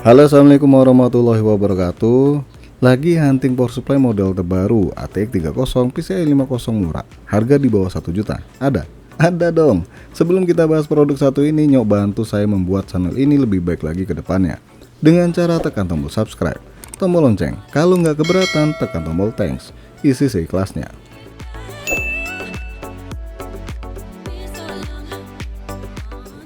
Halo, assalamualaikum warahmatullahi wabarakatuh. Lagi hunting power supply model terbaru ATX 30 PCI 50 murah, harga di bawah 1 juta. Ada? Ada dong. Sebelum kita bahas produk satu ini, nyok bantu saya membuat channel ini lebih baik lagi ke depannya dengan cara tekan tombol subscribe, tombol lonceng. Kalau nggak keberatan, tekan tombol thanks. Isi seikhlasnya.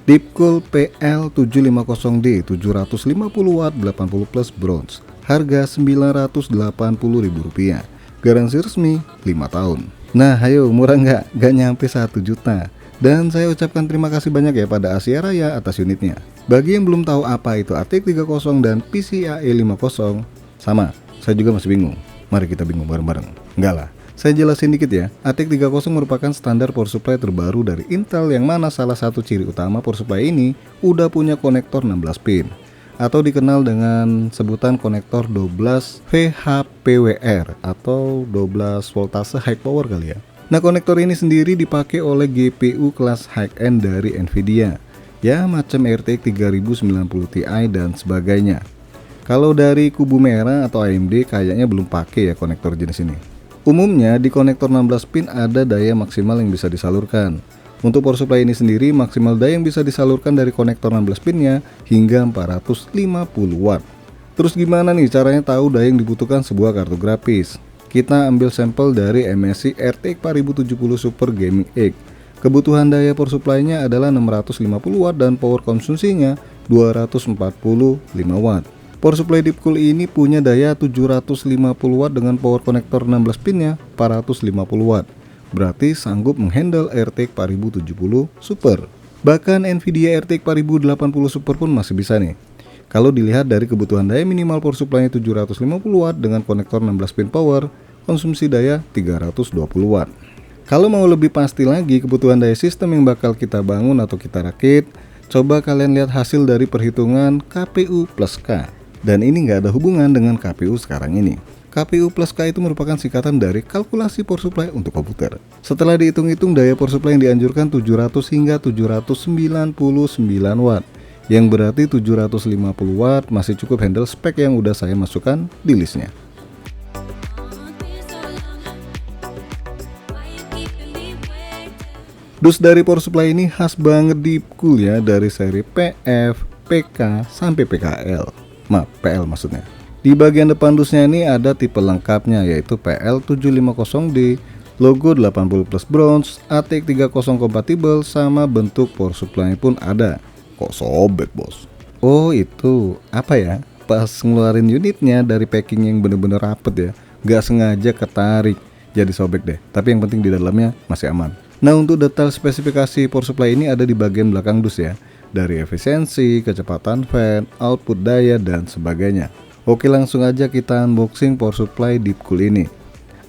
Deepcool PL750D 750 watt 80 plus bronze, harga Rp980.000, garansi resmi 5 tahun. Nah ayo, murah nggak? Nggak nyampe 1 juta. Dan saya ucapkan terima kasih banyak ya pada Asia Raya atas unitnya. Bagi yang belum tahu apa itu ATX 30 dan PCIe 50, sama, saya juga masih bingung. Mari kita bingung bareng-bareng. Enggak lah, saya jelasin dikit ya. ATX 30 merupakan standar power supply terbaru dari Intel, yang mana salah satu ciri utama power supply ini udah punya konektor 16 pin atau dikenal dengan sebutan konektor 12 VHPWR atau 12 voltase high power kali ya. Nah, konektor ini sendiri dipakai oleh GPU kelas high-end dari Nvidia, ya macam RTX 3090 Ti dan sebagainya. Kalau dari kubu merah atau AMD kayaknya belum pakai ya konektor jenis ini. Umumnya di konektor 16 pin ada daya maksimal yang bisa disalurkan. Untuk power supply ini sendiri, maksimal daya yang bisa disalurkan dari konektor 16 pinnya hingga 450 watt. Terus gimana nih caranya tahu daya yang dibutuhkan sebuah kartu grafis? Kita ambil sampel dari MSI RTX 4070 Super Gaming X. Kebutuhan daya power supply-nya adalah 650 watt dan power konsumsinya 245 watt. Power supply Deepcool ini punya daya 750 watt dengan power konektor 16 pinnya 450 watt. Berarti sanggup menghandle RTX 4070 Super. Bahkan Nvidia RTX 4080 Super pun masih bisa nih. Kalau dilihat dari kebutuhan daya minimal power supply-nya 750 watt dengan konektor 16 pin power, konsumsi daya 320 watt. Kalau mau lebih pasti lagi kebutuhan daya sistem yang bakal kita bangun atau kita rakit, coba kalian lihat hasil dari perhitungan KPU plus K. Dan ini nggak ada hubungan dengan KPU sekarang ini. KPU plus K itu merupakan singkatan dari kalkulasi power supply untuk komputer. Setelah dihitung-hitung, daya power supply yang dianjurkan 700 hingga 799 watt, yang berarti 750 watt masih cukup handle spek yang udah saya masukkan di listnya. Dus dari power supply ini khas banget Deepcool ya, dari seri PF, PK, sampai PKL. Maaf, PL maksudnya. Di bagian depan dusnya ini ada tipe lengkapnya, yaitu PL750D, logo 80 plus bronze, ATX 30 kompatibel, sama bentuk power supply pun ada. Kok sobek bos? Oh itu, apa ya? Pas ngeluarin unitnya dari packing yang bener-bener rapet ya, gak sengaja ketarik, jadi sobek deh. Tapi yang penting di dalamnya masih aman. Nah, untuk detail spesifikasi power supply ini ada di bagian belakang dus ya, dari efisiensi, kecepatan fan, output daya, dan sebagainya. Oke, langsung aja kita unboxing power supply Deepcool ini.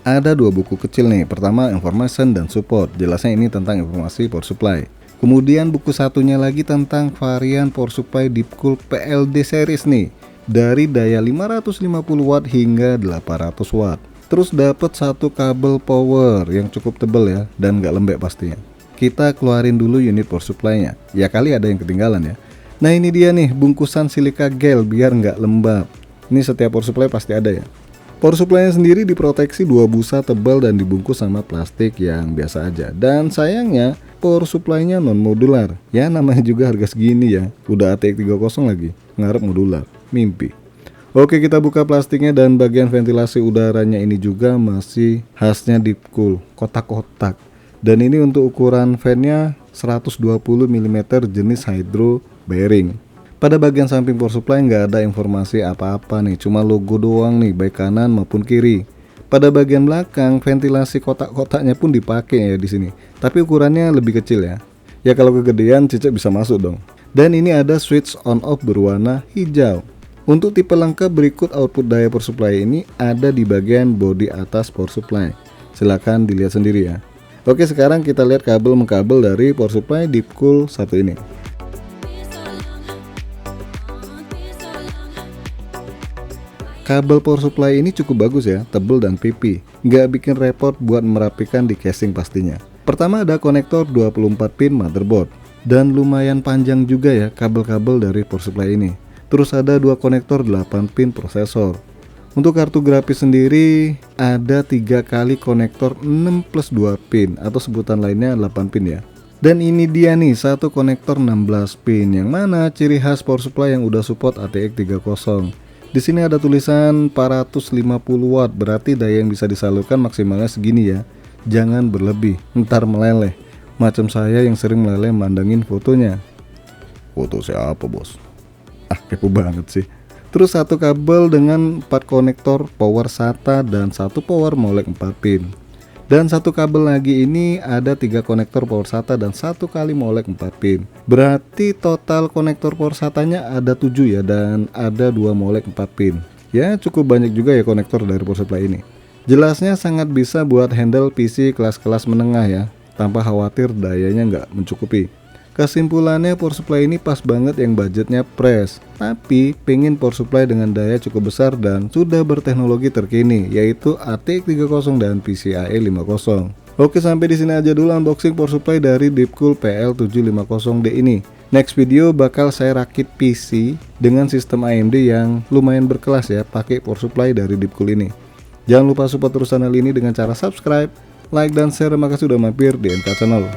Ada dua buku kecil nih, pertama information dan support, jelasnya ini tentang informasi power supply. Kemudian buku satunya lagi tentang varian power supply Deepcool PLD series nih, dari daya 550 watt hingga 800 watt. Terus dapat satu kabel power yang cukup tebal ya, dan nggak lembek pastinya. Kita keluarin dulu unit power supply-nya, ya kali ada yang ketinggalan ya. Nah ini dia nih bungkusan silika gel biar nggak lembab. Ini setiap power supply pasti ada ya. Power supply-nya sendiri diproteksi dua busa tebal dan dibungkus sama plastik yang biasa aja. Dan sayangnya power supply-nya non modular. Ya namanya juga harga segini ya, udah ATX 30 lagi, ngarep modular, mimpi. Oke, kita buka plastiknya dan bagian ventilasi udaranya ini juga masih khasnya Deepcool, kotak-kotak. Dan ini untuk ukuran fan-nya 120 mm jenis hydro bearing. Pada bagian samping power supply nggak ada informasi apa-apa nih, cuma logo doang nih baik kanan maupun kiri. Pada bagian belakang ventilasi kotak-kotaknya pun dipakai ya di sini, tapi ukurannya lebih kecil ya. Ya kalau kegedean cicak bisa masuk dong. Dan ini ada switch on off berwarna hijau. Untuk tipe lengkap berikut output daya power supply ini ada di bagian bodi atas power supply. Silahkan dilihat sendiri ya. Oke, sekarang kita lihat kabel mengkabel dari power supply Deepcool satu ini. Kabel power supply ini cukup bagus ya, tebel dan pipi, nggak bikin repot buat merapikan di casing pastinya. Pertama ada konektor 24 pin motherboard, dan lumayan panjang juga ya kabel-kabel dari power supply ini. Terus ada dua konektor 8 pin prosesor. Untuk kartu grafis sendiri ada 3 kali konektor 6 plus 2 pin atau sebutan lainnya 8 pin ya. Dan ini dia nih satu konektor 16 pin, yang mana ciri khas power supply yang udah support ATX 30. Di sini ada tulisan 450 watt, berarti daya yang bisa disalurkan maksimalnya segini ya. Jangan berlebih, ntar meleleh. Macam saya yang sering meleleh mandangin fotonya. Foto siapa bos? Kepo banget sih. Terus satu kabel dengan 4 konektor power SATA dan satu power molek 4 pin. Dan satu kabel lagi ini ada 3 konektor power SATA dan satu kali molek 4 pin. Berarti total konektor power SATA-nya ada 7 ya, dan ada 2 molek 4 pin. Ya cukup banyak juga ya konektor dari power supply ini. Jelasnya sangat bisa buat handle PC kelas-kelas menengah ya, tanpa khawatir dayanya nggak mencukupi. Kesimpulannya power supply ini pas banget yang budgetnya fresh, tapi pengen power supply dengan daya cukup besar dan sudah berteknologi terkini, yaitu ATX 30 dan PCIe 50. Oke, sampai di sini aja dulu unboxing power supply dari Deepcool PL750D ini. Next video bakal saya rakit PC dengan sistem AMD yang lumayan berkelas ya, pakai power supply dari Deepcool ini. Jangan lupa support terus channel ini dengan cara subscribe, like, dan share. Terima kasih sudah mampir di MK Channel.